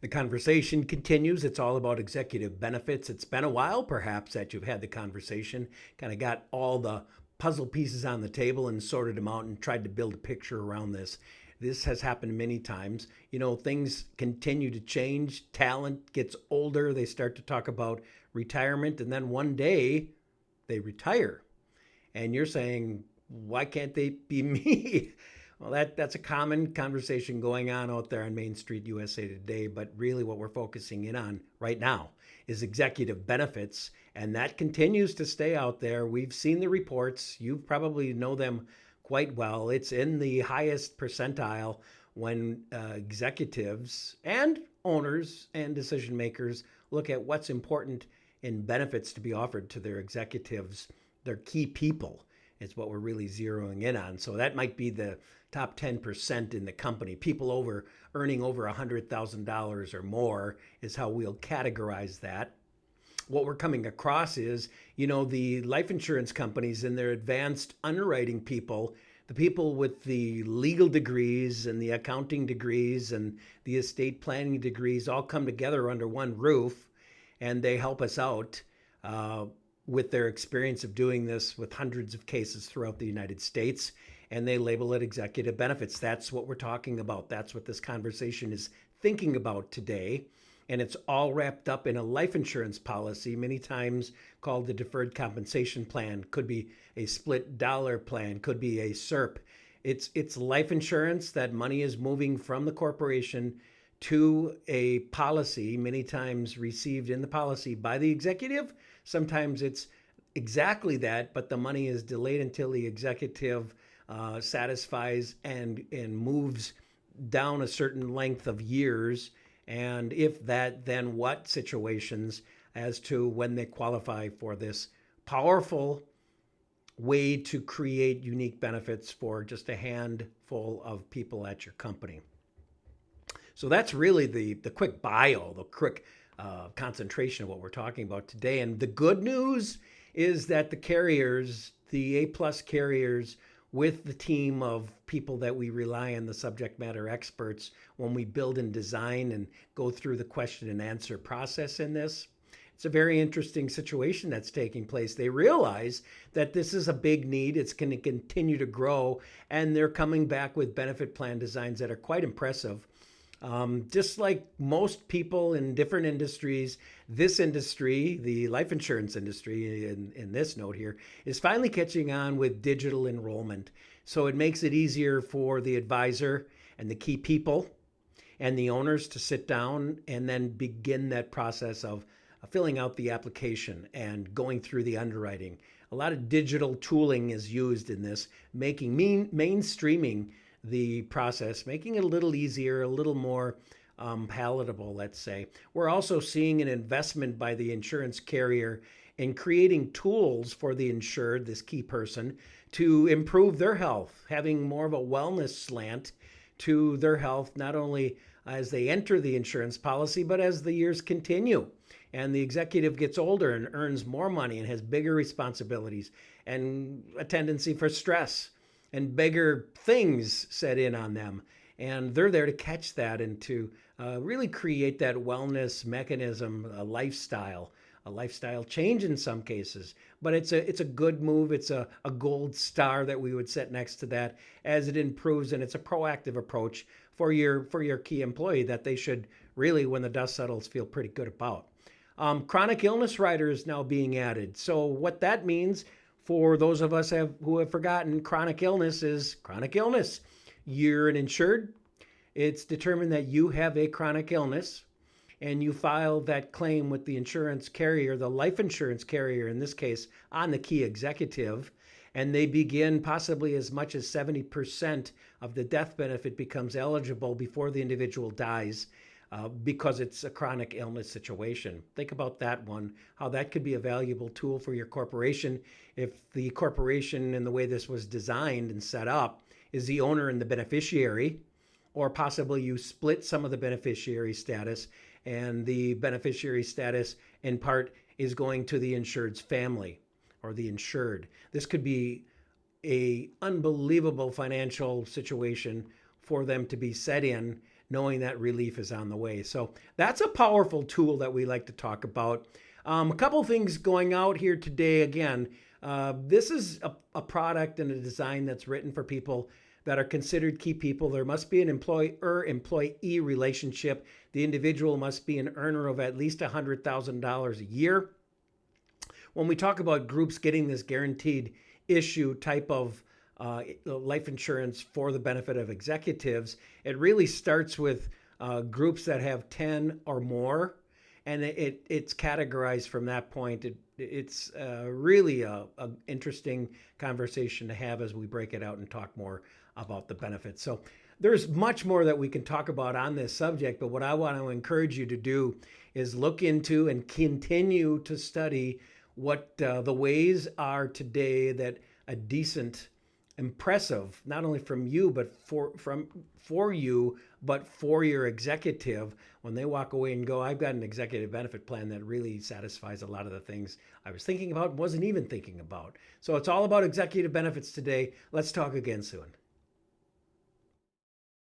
The conversation continues. It's all about executive benefits. It's been a while, perhaps, that you've had the conversation, kind of got all the puzzle pieces on the table and sorted them out and tried to build a picture around this. This has happened many times. Things continue to change. Talent gets older. They start to talk about retirement, and then one day they retire. And you're saying, why can't they be me? Well, that's a common conversation going on out there on Main Street USA today. But really, what we're focusing in on right now is executive benefits, and that continues to stay out there. We've seen the reports. You probably know them quite well. It's in the highest percentile when executives and owners and decision makers look at what's important in benefits to be offered to their executives, their key people is what we're really zeroing in on. So that might be the top 10% in the company. People earning over $100,000 or more is how we'll categorize that. What we're coming across is, the life insurance companies and their advanced underwriting people, the people with the legal degrees and the accounting degrees and the estate planning degrees all come together under one roof, and they help us out with their experience of doing this with hundreds of cases throughout the United States, and they label it executive benefits. That's what we're talking about. That's what this conversation is thinking about today. And it's all wrapped up in a life insurance policy, many times called the deferred compensation plan. Could be a split dollar plan, could be a SERP. It's life insurance. That money is moving from the corporation to a policy, many times received in the policy by the executive. Sometimes it's exactly that, but the money is delayed until the executive satisfies and moves down a certain length of years. And if that, then what situations as to when they qualify for this powerful way to create unique benefits for just a handful of people at your company. So that's really the quick bio, the quick concentration of what we're talking about today. And the good news is that the carriers, the A-plus carriers, with the team of people that we rely on, the subject matter experts, when we build and design and go through the question and answer process in this, it's a very interesting situation that's taking place. They realize that this is a big need. It's going to continue to grow, and they're coming back with benefit plan designs that are quite impressive. Just like most people in different industries, this industry, the life insurance industry in this note here, is finally catching on with digital enrollment. So it makes it easier for the advisor and the key people and the owners to sit down and then begin that process of filling out the application and going through the underwriting. A lot of digital tooling is used in this, making mainstreaming the process, making it a little easier, a little more palatable, let's say. We're also seeing an investment by the insurance carrier in creating tools for the insured, this key person, to improve their health, having more of a wellness slant to their health, not only as they enter the insurance policy, but as the years continue. And the executive gets older and earns more money and has bigger responsibilities and a tendency for stress and bigger things set in on them. And they're there to catch that and to really create that wellness mechanism, a lifestyle change in some cases. But it's a good move. It's a gold star that we would set next to that as it improves. And it's a proactive approach for your key employee that they should really, when the dust settles, feel pretty good about. Chronic illness rider is now being added. So what that means for those of us who have forgotten, chronic illness is chronic illness. You're an insured. It's determined that you have a chronic illness, and you file that claim with the insurance carrier, the life insurance carrier in this case, on the key executive, and they begin possibly as much as 70% of the death benefit becomes eligible before the individual dies. Because it's a chronic illness situation. Think about that one, how that could be a valuable tool for your corporation if the corporation, in the way this was designed and set up, is the owner and the beneficiary, or possibly you split some of the beneficiary status, and the beneficiary status in part is going to the insured's family or the insured. This could be a unbelievable financial situation for them to be set in, knowing that relief is on the way. So that's a powerful tool that we like to talk about. A couple things going out here today. Again, this is a product and a design that's written for people that are considered key people. There must be an employer-employee relationship. The individual must be an earner of at least $100,000 a year. When we talk about groups getting this guaranteed issue type of life insurance for the benefit of executives, it really starts with groups that have 10 or more, and it's categorized from that point. It's really a interesting conversation to have as we break it out and talk more about the benefits. So there's much more that we can talk about on this subject, but what I want to encourage you to do is look into and continue to study what the ways are today that a decent, impressive, not only from you, but for you, but for your executive, when they walk away and go, I've got an executive benefit plan that really satisfies a lot of the things I was thinking about, wasn't even thinking about. So it's all about executive benefits today. Let's talk again soon.